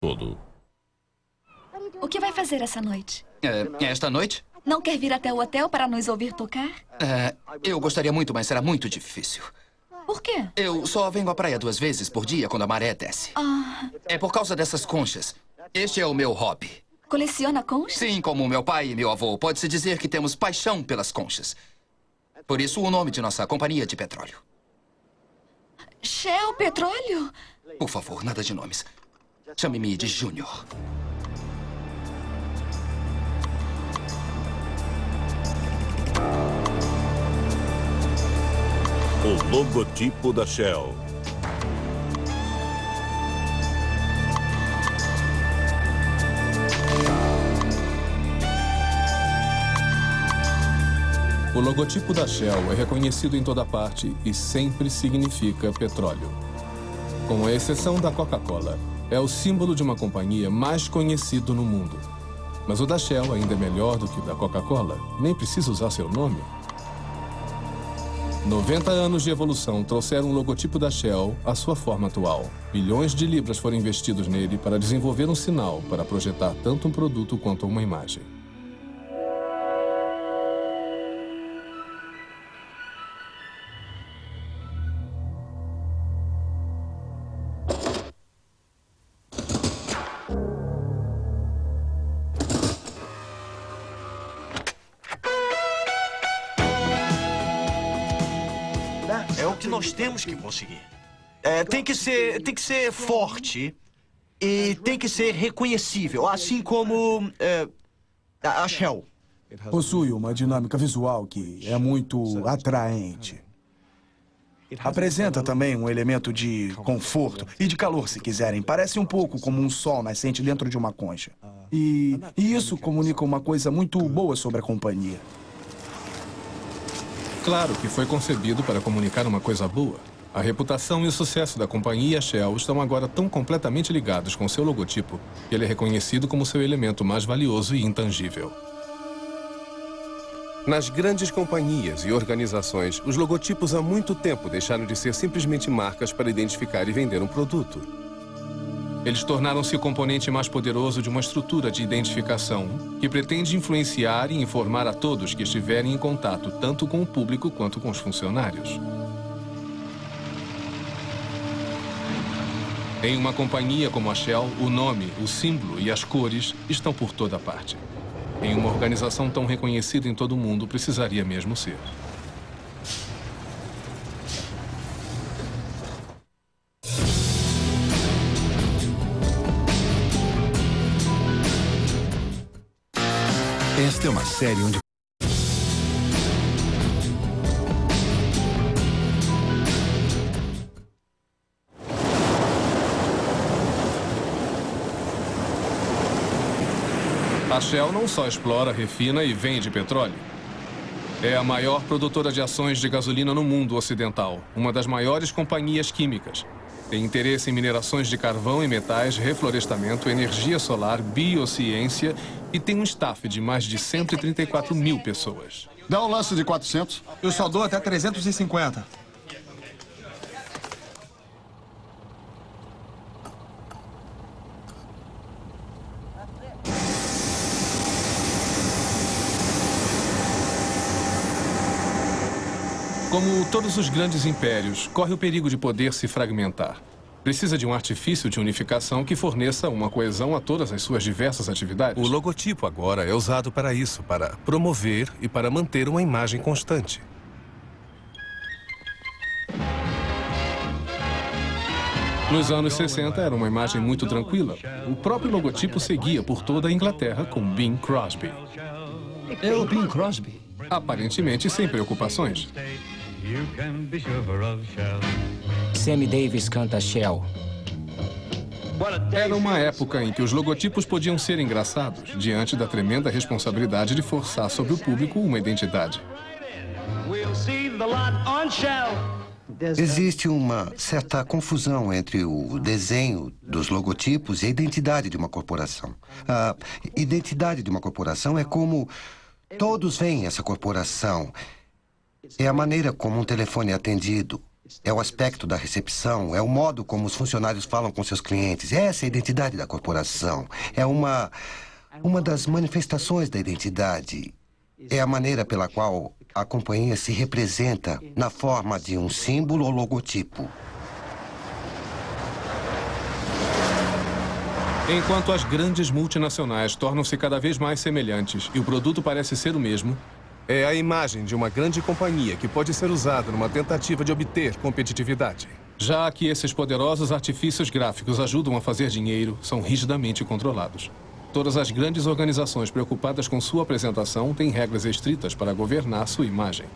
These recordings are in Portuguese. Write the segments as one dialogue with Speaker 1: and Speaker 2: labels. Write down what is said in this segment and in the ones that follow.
Speaker 1: todo.
Speaker 2: O que vai fazer essa noite?
Speaker 3: Esta noite?
Speaker 2: Não quer vir até o hotel para nos ouvir tocar?
Speaker 3: Eu gostaria muito, mas será muito difícil.
Speaker 2: Por quê?
Speaker 3: Eu só venho à praia 2 vezes por dia quando a maré desce. É por causa dessas conchas. Este é o meu hobby.
Speaker 2: Coleciona conchas?
Speaker 3: Sim, como meu pai e meu avô. Pode-se dizer que temos paixão pelas conchas. Por isso o nome de nossa companhia de petróleo.
Speaker 2: Shell Petróleo?
Speaker 3: Por favor, nada de nomes. Chame-me de Júnior.
Speaker 1: O logotipo da Shell.
Speaker 4: O logotipo da Shell é reconhecido em toda parte e sempre significa petróleo. Com a exceção da Coca-Cola, é o símbolo de uma companhia mais conhecido no mundo. Mas o da Shell ainda é melhor do que o da Coca-Cola. Nem precisa usar seu nome. 90 anos de evolução trouxeram o logotipo da Shell à sua forma atual. Milhões de libras foram investidos nele para desenvolver um sinal para projetar tanto um produto quanto uma imagem.
Speaker 5: É o que nós temos que conseguir. Tem que ser forte e tem que ser reconhecível, assim como a Shell.
Speaker 6: Possui uma dinâmica visual que é muito atraente. Apresenta também um elemento de conforto e de calor, se quiserem. Parece um pouco como um sol nascente dentro de uma concha. E isso comunica uma coisa muito boa sobre a companhia.
Speaker 4: Claro que foi concebido para comunicar uma coisa boa. A reputação e o sucesso da companhia Shell estão agora tão completamente ligados com seu logotipo que ele é reconhecido como seu elemento mais valioso e intangível.
Speaker 7: Nas grandes companhias e organizações, os logotipos há muito tempo deixaram de ser simplesmente marcas para identificar e vender um produto.
Speaker 4: Eles tornaram-se o componente mais poderoso de uma estrutura de identificação que pretende influenciar e informar a todos que estiverem em contato tanto com o público quanto com os funcionários. Em uma companhia como a Shell, o nome, o símbolo e as cores estão por toda parte. Em uma organização tão reconhecida em todo o mundo, precisaria mesmo ser.
Speaker 8: Esta é uma série onde...
Speaker 4: A Shell não só explora, refina e vende petróleo. É a maior produtora de ações de gasolina no mundo ocidental, uma das maiores companhias químicas. Tem interesse em minerações de carvão e metais, reflorestamento, energia solar, biociência e tem um staff de mais de 134 mil pessoas.
Speaker 9: Dá um lance de 400.
Speaker 10: Eu só dou até 350.
Speaker 4: Como todos os grandes impérios, corre o perigo de poder se fragmentar. Precisa de um artifício de unificação que forneça uma coesão a todas as suas diversas atividades.
Speaker 7: O logotipo agora é usado para isso, para promover e para manter uma imagem constante.
Speaker 4: Nos anos 60, era uma imagem muito tranquila. O próprio logotipo seguia por toda a Inglaterra com Bing Crosby.
Speaker 11: É o Bing Crosby.
Speaker 4: Aparentemente sem preocupações.
Speaker 11: Sammy Davis canta Shell.
Speaker 4: Era uma época em que os logotipos podiam ser engraçados, diante da tremenda responsabilidade de forçar sobre o público uma identidade.
Speaker 8: Existe uma certa confusão entre o desenho dos logotipos e a identidade de uma corporação. A identidade de uma corporação é como todos veem essa corporação. É a maneira como um telefone é atendido. É o aspecto da recepção, é o modo como os funcionários falam com seus clientes. Essa é a identidade da corporação. É uma das manifestações da identidade. É a maneira pela qual a companhia se representa na forma de um símbolo ou logotipo.
Speaker 4: Enquanto as grandes multinacionais tornam-se cada vez mais semelhantes e o produto parece ser o mesmo,
Speaker 7: é a imagem de uma grande companhia que pode ser usada numa tentativa de obter competitividade.
Speaker 4: Já que esses poderosos artifícios gráficos ajudam a fazer dinheiro, são rigidamente controlados. Todas as grandes organizações preocupadas com sua apresentação têm regras estritas para governar sua imagem.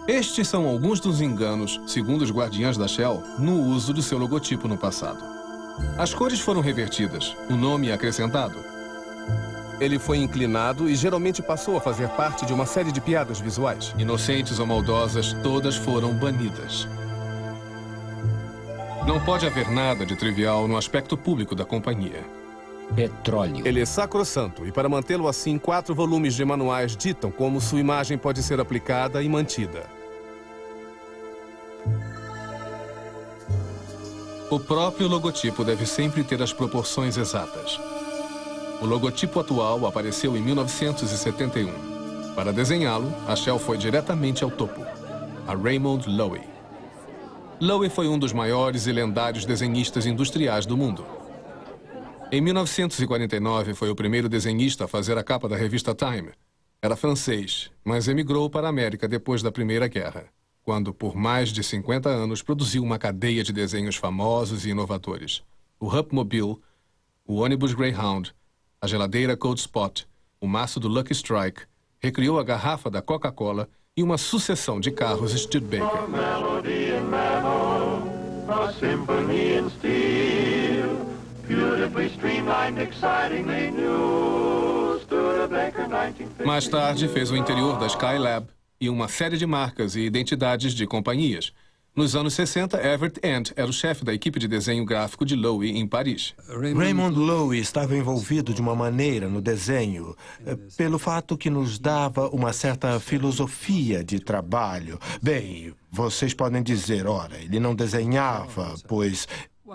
Speaker 4: Estes são alguns dos enganos, segundo os guardiães da Shell, no uso de seu logotipo no passado. As cores foram revertidas, o nome acrescentado.
Speaker 7: Ele foi inclinado e geralmente passou a fazer parte de uma série de piadas visuais.
Speaker 4: Inocentes ou maldosas, todas foram banidas. Não pode haver nada de trivial no aspecto público da companhia.
Speaker 11: Petróleo.
Speaker 7: Ele é sacrossanto e, para mantê-lo assim, 4 volumes de manuais ditam como sua imagem pode ser aplicada e mantida.
Speaker 4: O próprio logotipo deve sempre ter as proporções exatas. O logotipo atual apareceu em 1971. Para desenhá-lo, a Shell foi diretamente ao topo, a Raymond Loewy. Loewy foi um dos maiores e lendários desenhistas industriais do mundo. Em 1949, foi o primeiro desenhista a fazer a capa da revista Time. Era francês, mas emigrou para a América depois da Primeira Guerra, quando, por mais de 50 anos, produziu uma cadeia de desenhos famosos e inovadores. O Hupmobile, o ônibus Greyhound, a geladeira Cold Spot, o maço do Lucky Strike, recriou a garrafa da Coca-Cola e uma sucessão de carros Studebaker. Mais tarde, fez o interior da Skylab e uma série de marcas e identidades de companhias. Nos anos 60, Everett Ant era o chefe da equipe de desenho gráfico de Loewy em Paris.
Speaker 9: Raymond Loewy estava envolvido de uma maneira no desenho, pelo fato que nos dava uma certa filosofia de trabalho. Bem, vocês podem dizer, ora, ele não desenhava, pois...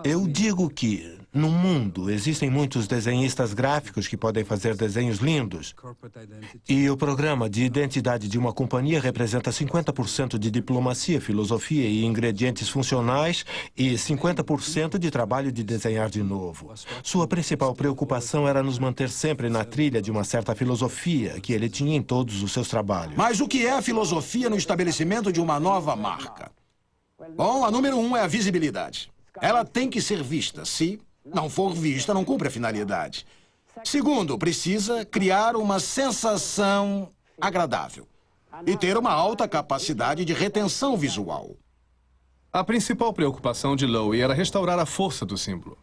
Speaker 9: Eu digo que, no mundo, existem muitos desenhistas gráficos que podem fazer desenhos lindos. E o programa de identidade de uma companhia representa 50% de diplomacia, filosofia e ingredientes funcionais e 50% de trabalho de desenhar de novo. Sua principal preocupação era nos manter sempre na trilha de uma certa filosofia que ele tinha em todos os seus trabalhos.
Speaker 12: Mas o que é a filosofia no estabelecimento de uma nova marca? Bom, a número 1 é a visibilidade. Ela tem que ser vista. Se não for vista, não cumpre a finalidade. Segundo, precisa criar uma sensação agradável e ter uma alta capacidade de retenção visual.
Speaker 4: A principal preocupação de Loewy era restaurar a força do símbolo.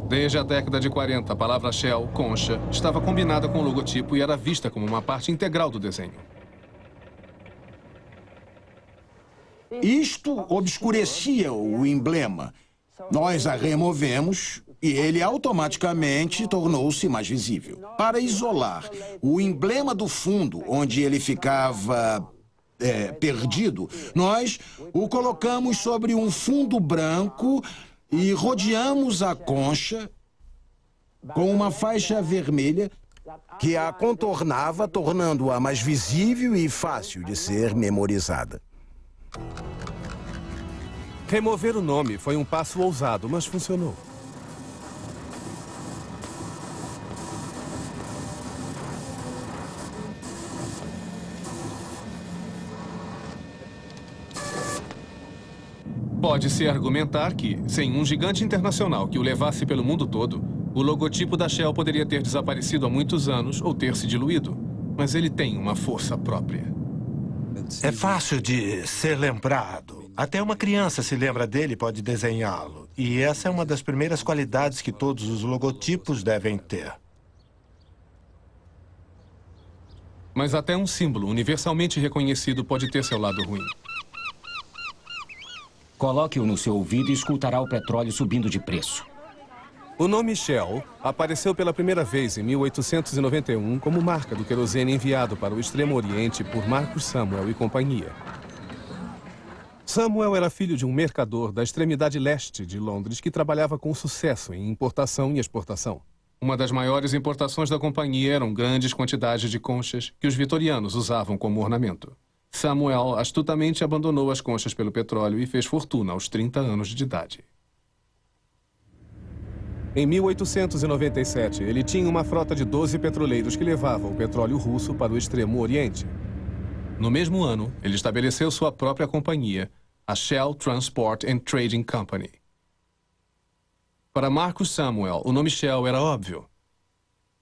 Speaker 4: Desde a década de 40, a palavra Shell, concha, estava combinada com o logotipo e era vista como uma parte integral do desenho.
Speaker 12: Isto obscurecia o emblema. Nós a removemos e ele automaticamente tornou-se mais visível. Para isolar o emblema do fundo, onde ele ficava perdido, nós o colocamos sobre um fundo branco e rodeamos a concha com uma faixa vermelha que a contornava, tornando-a mais visível e fácil de ser memorizada.
Speaker 7: Remover o nome foi um passo ousado, mas funcionou.
Speaker 4: Pode-se argumentar que, sem um gigante internacional que o levasse pelo mundo todo, o logotipo da Shell poderia ter desaparecido há muitos anos ou ter se diluído. Mas ele tem uma força própria.
Speaker 9: É fácil de ser lembrado. Até uma criança se lembra dele e pode desenhá-lo. E essa é uma das primeiras qualidades que todos os logotipos devem ter.
Speaker 4: Mas até um símbolo universalmente reconhecido pode ter seu lado ruim.
Speaker 11: Coloque-o no seu ouvido e escutará o petróleo subindo de preço.
Speaker 7: O nome Shell apareceu pela primeira vez em 1891 como marca do querosene enviado para o Extremo Oriente por Marcus Samuel e companhia. Samuel era filho de um mercador da extremidade leste de Londres que trabalhava com sucesso em importação e exportação. Uma das maiores importações da companhia eram grandes quantidades de conchas que os vitorianos usavam como ornamento. Samuel astutamente abandonou as conchas pelo petróleo e fez fortuna aos 30 anos de idade. Em 1897, ele tinha uma frota de 12 petroleiros que levavam o petróleo russo para o Extremo Oriente. No mesmo ano, ele estabeleceu sua própria companhia, a Shell Transport and Trading Company. Para Marcus Samuel, o nome Shell era óbvio.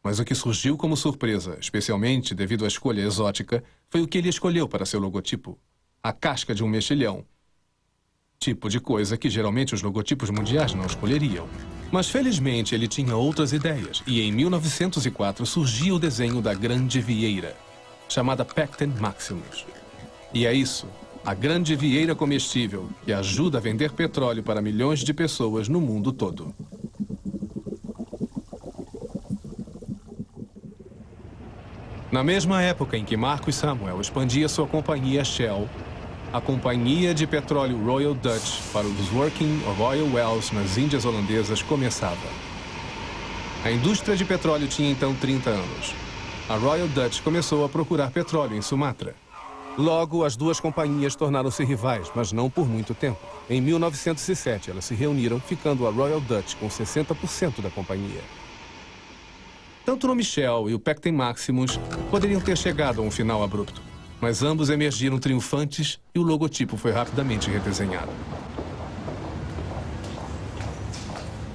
Speaker 7: Mas o que surgiu como surpresa, especialmente devido à escolha exótica, foi o que ele escolheu para seu logotipo: a casca de um mexilhão. Tipo de coisa que geralmente os logotipos mundiais não escolheriam. Mas felizmente ele tinha outras ideias, e em 1904 surgia o desenho da Grande Vieira, chamada Pecten Maximus. E é isso, a grande vieira comestível, que ajuda a vender petróleo para milhões de pessoas no mundo todo. Na mesma época em que Marcus Samuel expandia sua companhia Shell, a companhia de petróleo Royal Dutch para os Working of Oil Wells nas Índias Holandesas começava. A indústria de petróleo tinha então 30 anos. A Royal Dutch começou a procurar petróleo em Sumatra. Logo, as duas companhias tornaram-se rivais, mas não por muito tempo. Em 1907, elas se reuniram, ficando a Royal Dutch com 60% da companhia. Tanto o nome Shell e o Pecten Maximus poderiam ter chegado a um final abrupto, mas ambos emergiram triunfantes e o logotipo foi rapidamente redesenhado.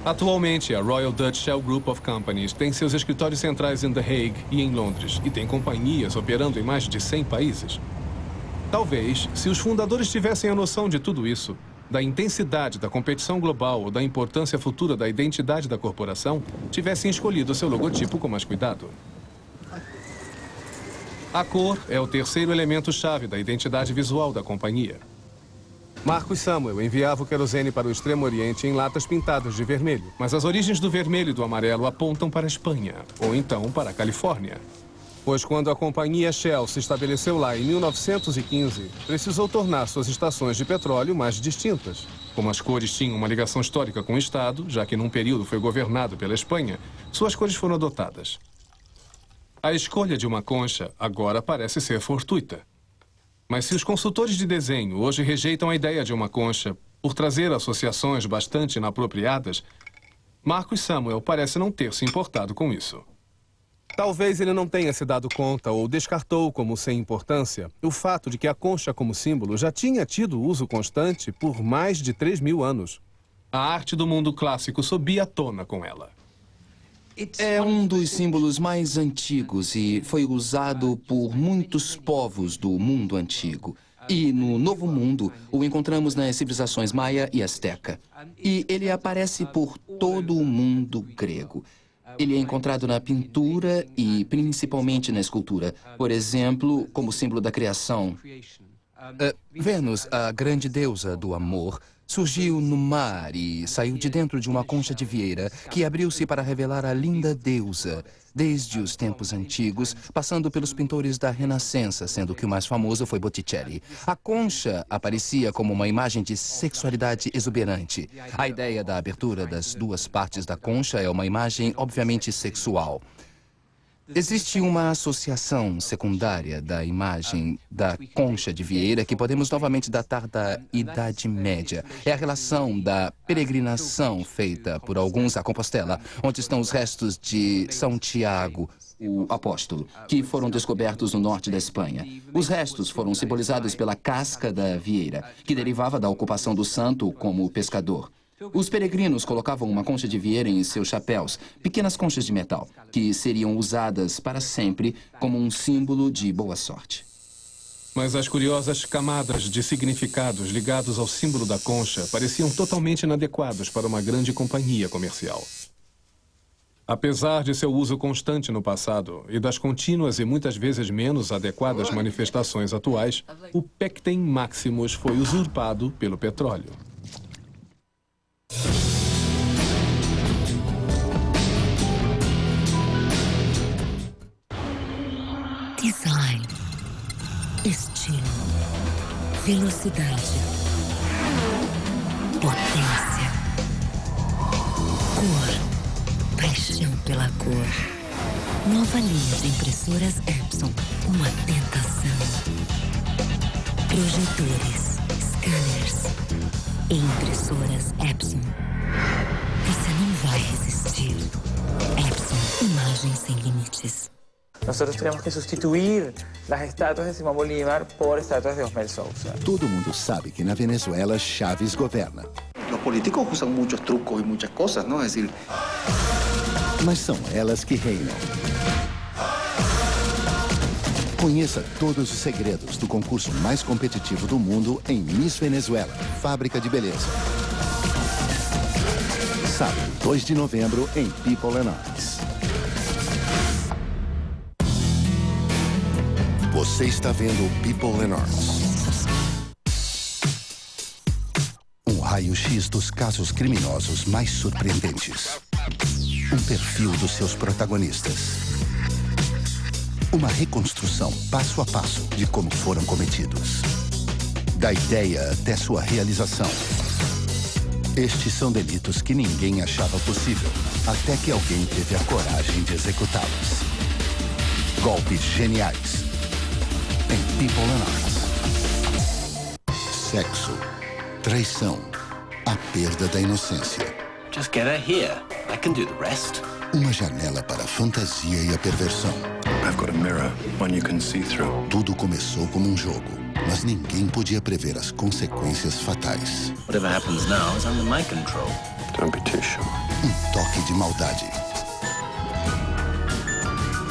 Speaker 7: Atualmente, a Royal Dutch Shell Group of Companies tem seus escritórios centrais em The Hague e em Londres, e tem companhias operando em mais de 100 países. Talvez, se os fundadores tivessem a noção de tudo isso, da intensidade da competição global ou da importância futura da identidade da corporação, tivessem escolhido seu logotipo com mais cuidado. A cor é o terceiro elemento-chave da identidade visual da companhia. Marcus Samuel enviava o querosene para o Extremo Oriente em latas pintadas de vermelho, mas as origens do vermelho e do amarelo apontam para a Espanha, ou então para a Califórnia. Pois quando a companhia Shell se estabeleceu lá em 1915, precisou tornar suas estações de petróleo mais distintas. Como as cores tinham uma ligação histórica com o Estado, já que num período foi governado pela Espanha, suas cores foram adotadas. A escolha de uma concha agora parece ser fortuita. Mas se os consultores de desenho hoje rejeitam a ideia de uma concha por trazer associações bastante inapropriadas, Marcus Samuel parece não ter se importado com isso. Talvez ele não tenha se dado conta ou descartou como sem importância o fato de que a concha como símbolo já tinha tido uso constante por mais de 3.000 anos. A arte do mundo clássico subia à tona com ela.
Speaker 3: É um dos símbolos mais antigos e foi usado por muitos povos do mundo antigo. E no Novo Mundo o encontramos nas civilizações maia e asteca. E ele aparece por todo o mundo grego. Ele é encontrado na pintura e principalmente na escultura. Por exemplo, como símbolo da criação. Vênus, a grande deusa do amor, surgiu no mar e saiu de dentro de uma concha de vieira que abriu-se para revelar a linda deusa, desde os tempos antigos, passando pelos pintores da Renascença, sendo que o mais famoso foi Botticelli. A concha aparecia como uma imagem de sexualidade exuberante. A ideia da abertura das duas partes da concha é uma imagem obviamente sexual. Existe uma associação secundária da imagem da concha de vieira que podemos novamente datar da Idade Média. É a relação da peregrinação feita por alguns a Compostela, onde estão os restos de São Tiago, o apóstolo, que foram descobertos no norte da Espanha. Os restos foram simbolizados pela casca da vieira, que derivava da ocupação do santo como pescador. Os peregrinos colocavam uma concha de vieira em seus chapéus, pequenas conchas de metal, que seriam usadas para sempre como um símbolo de boa sorte.
Speaker 4: Mas as curiosas camadas de significados ligados ao símbolo da concha pareciam totalmente inadequados para uma grande companhia comercial. Apesar de seu uso constante no passado e das contínuas e muitas vezes menos adequadas manifestações atuais, o Pecten Maximus foi usurpado pelo petróleo.
Speaker 13: Velocidade. Potência. Cor. Paixão pela cor. Nova linha de impressoras Epson. Uma tentação. Projetores, scanners e impressoras Epson. Você não vai resistir. Epson, imagem sem limites.
Speaker 14: Nosotros tenemos que sustituir las estatuas de Simón Bolívar por estatuas de Osmel Sousa.
Speaker 15: Todo mundo sabe que na Venezuela Chávez governa.
Speaker 16: Los políticos usan muchos trucos y muchas cosas, ¿no? Es decir...
Speaker 15: Mas são elas que reinam. Conheça todos os segredos do concurso mais competitivo do mundo em Miss Venezuela, Fábrica de Beleza. Sábado, 2 de novembro, em People and Arts. Você está vendo People and Arts. Um raio-x dos casos criminosos mais surpreendentes. Um perfil dos seus protagonistas. Uma reconstrução passo a passo de como foram cometidos. Da ideia até sua realização. Estes são delitos que ninguém achava possível, até que alguém teve a coragem de executá-los. Golpes geniais. Em People and Arts. Sexo, traição, a perda da inocência.
Speaker 17: Just get her here. I can do the rest.
Speaker 15: Uma janela para a fantasia e a perversão.
Speaker 18: I've got a mirror, one you can see through.
Speaker 15: Tudo começou como um jogo, mas ninguém podia prever as consequências fatais.
Speaker 17: Whatever happens now is under my control.
Speaker 18: Don't be too sure.
Speaker 15: Um toque de maldade.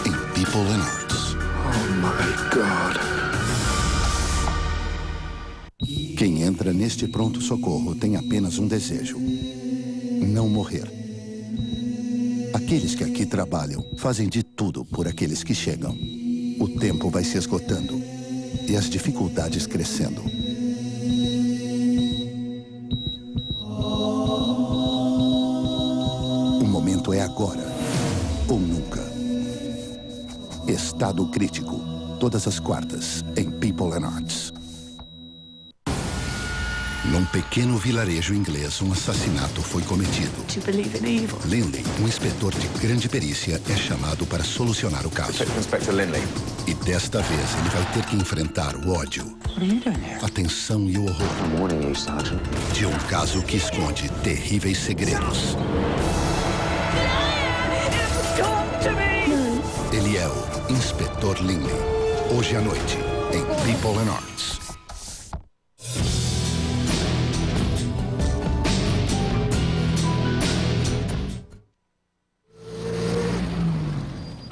Speaker 15: Em People and Arts.
Speaker 18: Oh my God.
Speaker 15: Quem entra neste pronto-socorro tem apenas um desejo: não morrer. Aqueles que aqui trabalham fazem de tudo por aqueles que chegam. O tempo vai se esgotando e as dificuldades crescendo. O momento é agora ou nunca. Estado crítico. Todas as quartas em People and Arts. Num pequeno vilarejo inglês, um assassinato foi cometido. Linley, um inspetor de grande perícia, é chamado para solucionar o caso. E desta vez ele vai ter que enfrentar o ódio, a tensão e o horror de um caso que esconde terríveis segredos. Ele é o Inspetor Linley. Hoje à noite, em People and Arts.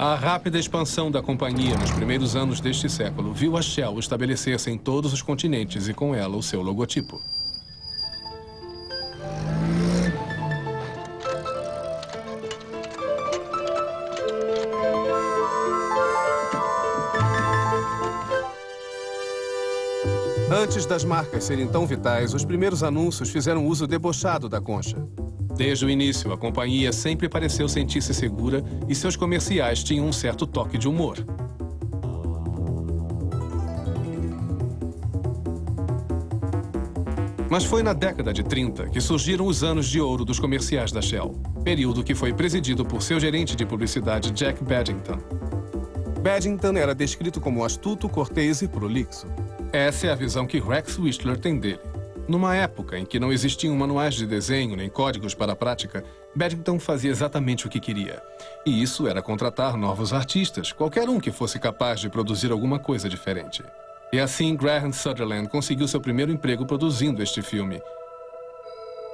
Speaker 4: A rápida expansão da companhia nos primeiros anos deste século viu a Shell estabelecer-se em todos os continentes e com ela o seu logotipo.
Speaker 7: Antes das marcas serem tão vitais, os primeiros anúncios fizeram uso debochado da concha.
Speaker 4: Desde o início, a companhia sempre pareceu sentir-se segura e seus comerciais tinham um certo toque de humor. Mas foi na década de 30 que surgiram os anos de ouro dos comerciais da Shell, período que foi presidido por seu gerente de publicidade, Jack Bedington.
Speaker 7: Bedington era descrito como astuto, cortês e prolixo.
Speaker 4: Essa é a visão que Rex Whistler tem dele. Numa época em que não existiam manuais de desenho nem códigos para a prática, Bedington fazia exatamente o que queria. E isso era contratar novos artistas, qualquer um que fosse capaz de produzir alguma coisa diferente. E assim Graham Sutherland conseguiu seu primeiro emprego produzindo este filme,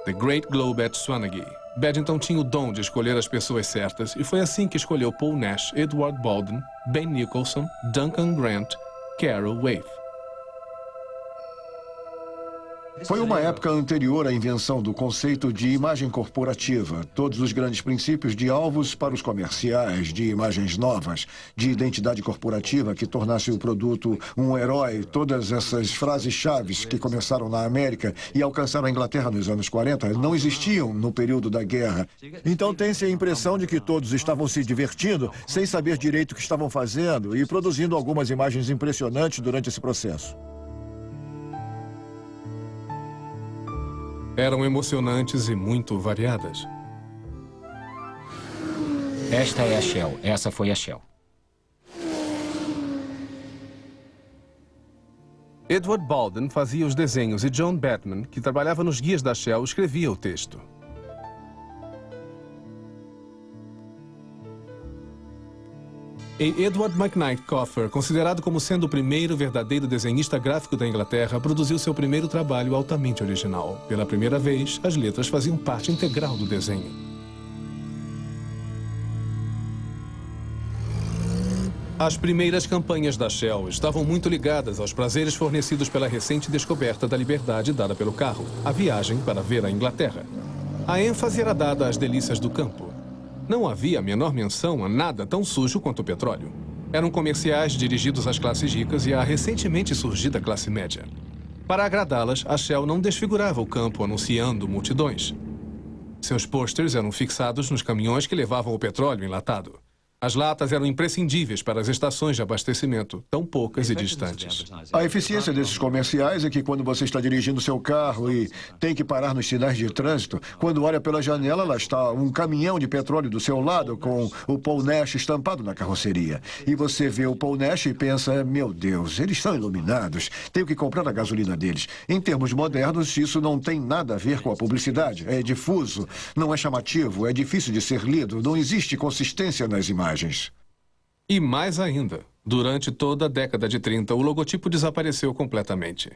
Speaker 4: The Great Globe at Swanage. Bedington tinha o dom de escolher as pessoas certas e foi assim que escolheu Paul Nash, Edward Baldwin, Ben Nicholson, Duncan Grant, Carol Waith.
Speaker 19: Foi uma época anterior à invenção do conceito de imagem corporativa. Todos os grandes princípios de alvos para os comerciais, de imagens novas, de identidade corporativa que tornasse o produto um herói, todas essas frases-chave que começaram na América e alcançaram a Inglaterra nos anos 40, não existiam no período da guerra. Então tem-se a impressão de que todos estavam se divertindo, sem saber direito o que estavam fazendo e produzindo algumas imagens impressionantes durante esse processo.
Speaker 4: Eram emocionantes e muito variadas.
Speaker 11: Esta é a Shell. Essa foi a Shell.
Speaker 7: Edward Baldwin fazia os desenhos e John Batman, que trabalhava nos guias da Shell, escrevia o texto. E Edward McKnight Coffer, considerado como sendo o primeiro verdadeiro desenhista gráfico da Inglaterra, produziu seu primeiro trabalho altamente original. Pela primeira vez, as letras faziam parte integral do desenho. As primeiras campanhas da Shell estavam muito ligadas aos prazeres fornecidos pela recente descoberta da liberdade dada pelo carro, a viagem para ver a Inglaterra. A ênfase era dada às delícias do campo. Não havia a menor menção a nada tão sujo quanto o petróleo. Eram comerciais dirigidos às classes ricas e à recentemente surgida classe média. Para agradá-las, a Shell não desfigurava o campo anunciando multidões. Seus pôsteres eram fixados nos caminhões que levavam o petróleo enlatado. As latas eram imprescindíveis para as estações de abastecimento, tão poucas e distantes.
Speaker 19: A eficiência desses comerciais é que quando você está dirigindo seu carro e tem que parar nos sinais de trânsito, quando olha pela janela, lá está um caminhão de petróleo do seu lado com o Paul Nash estampado na carroceria. E você vê o Paul Nash e pensa, meu Deus, eles são iluminados, tenho que comprar a gasolina deles. Em termos modernos, isso não tem nada a ver com a publicidade. É difuso, não é chamativo, é difícil de ser lido, não existe consistência nas imagens.
Speaker 4: E mais ainda, durante toda a década de 30, o logotipo desapareceu completamente.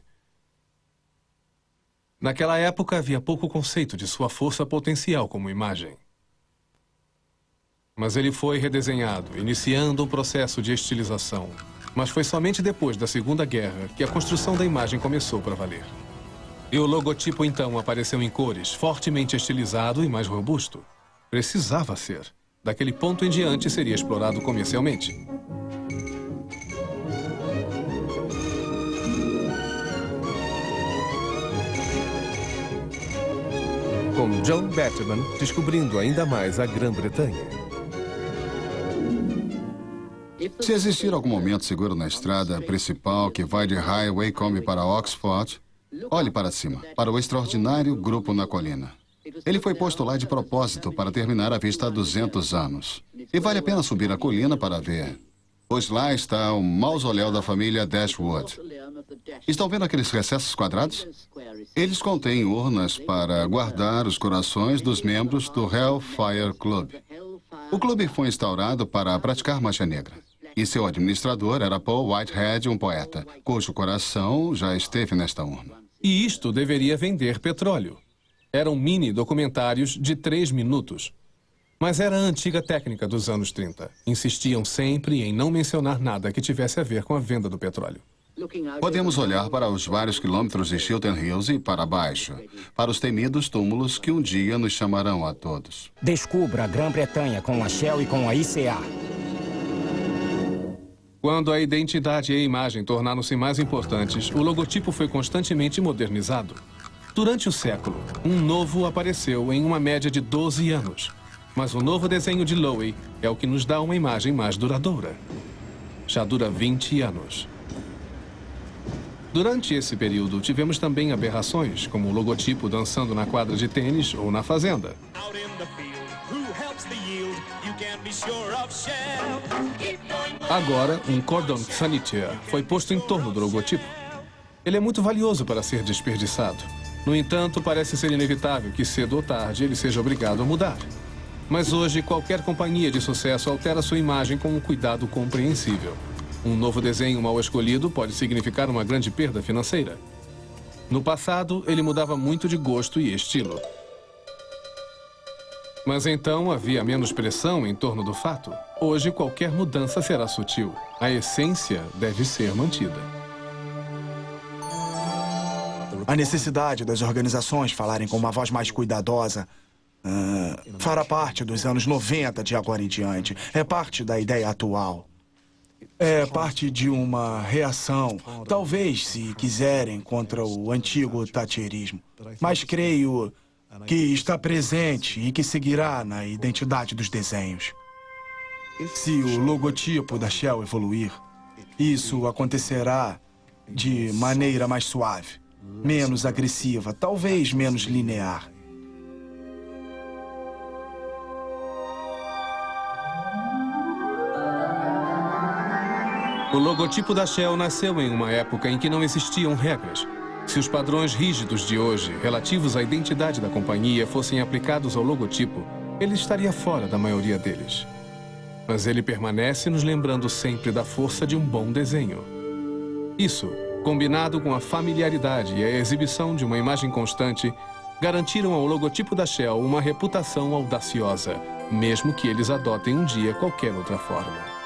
Speaker 4: Naquela época, havia pouco conceito de sua força potencial como imagem. Mas ele foi redesenhado, iniciando um processo de estilização. Mas foi somente depois da Segunda Guerra que a construção da imagem começou para valer. E o logotipo, então, apareceu em cores, fortemente estilizado e mais robusto. Precisava ser. Daquele ponto em diante, seria explorado comercialmente.
Speaker 7: Com John Batman descobrindo ainda mais a Grã-Bretanha.
Speaker 20: Se existir algum momento seguro na estrada principal que vai de Highway Combe para Oxford, olhe para cima, para o extraordinário grupo na colina. Ele foi posto lá de propósito para terminar a vista há 200 anos. E vale a pena subir a colina para ver. Pois lá está o mausoléu da família Dashwood. Estão vendo aqueles recessos quadrados? Eles contêm urnas para guardar os corações dos membros do Hellfire Club. O clube foi instaurado para praticar magia negra. E seu administrador era Paul Whitehead, um poeta, cujo coração já esteve nesta urna.
Speaker 4: E isto deveria vender petróleo. Eram mini-documentários de 3 minutos. Mas era a antiga técnica dos anos 30. Insistiam sempre em não mencionar nada que tivesse a ver com a venda do petróleo.
Speaker 20: Podemos olhar para os vários quilômetros de Chiltern Hills e para baixo, para os temidos túmulos que um dia nos chamarão a todos.
Speaker 11: Descubra a Grã-Bretanha com a Shell e com a ICA.
Speaker 4: Quando a identidade e a imagem tornaram-se mais importantes, o logotipo foi constantemente modernizado. Durante o século, um novo apareceu em uma média de 12 anos. Mas o novo desenho de Loewy é o que nos dá uma imagem mais duradoura. Já dura 20 anos. Durante esse período, tivemos também aberrações, como o logotipo dançando na quadra de tênis ou na fazenda. Agora, um cordon sanitaire foi posto em torno do logotipo. Ele é muito valioso para ser desperdiçado. No entanto, parece ser inevitável que cedo ou tarde ele seja obrigado a mudar. Mas hoje, qualquer companhia de sucesso altera sua imagem com um cuidado compreensível. Um novo desenho mal escolhido pode significar uma grande perda financeira. No passado, ele mudava muito de gosto e estilo. Mas então havia menos pressão em torno do fato. Hoje, qualquer mudança será sutil. A essência deve ser mantida.
Speaker 6: A necessidade das organizações falarem com uma voz mais cuidadosa fará parte dos anos 90 de agora em diante. É parte da ideia atual. É parte de uma reação, talvez, se quiserem, contra o antigo thatcherismo. Mas creio que está presente e que seguirá na identidade dos desenhos. Se o logotipo da Shell evoluir, isso acontecerá de maneira mais suave. menos agressiva, talvez menos linear.
Speaker 4: O logotipo da Shell nasceu em uma época em que não existiam regras. Se os padrões rígidos de hoje, relativos à identidade da companhia, fossem aplicados ao logotipo, ele estaria fora da maioria deles. Mas ele permanece nos lembrando sempre da força de um bom desenho. Isso, combinado com a familiaridade e a exibição de uma imagem constante, garantiram ao logotipo da Shell uma reputação audaciosa, mesmo que eles adotem um dia qualquer outra forma.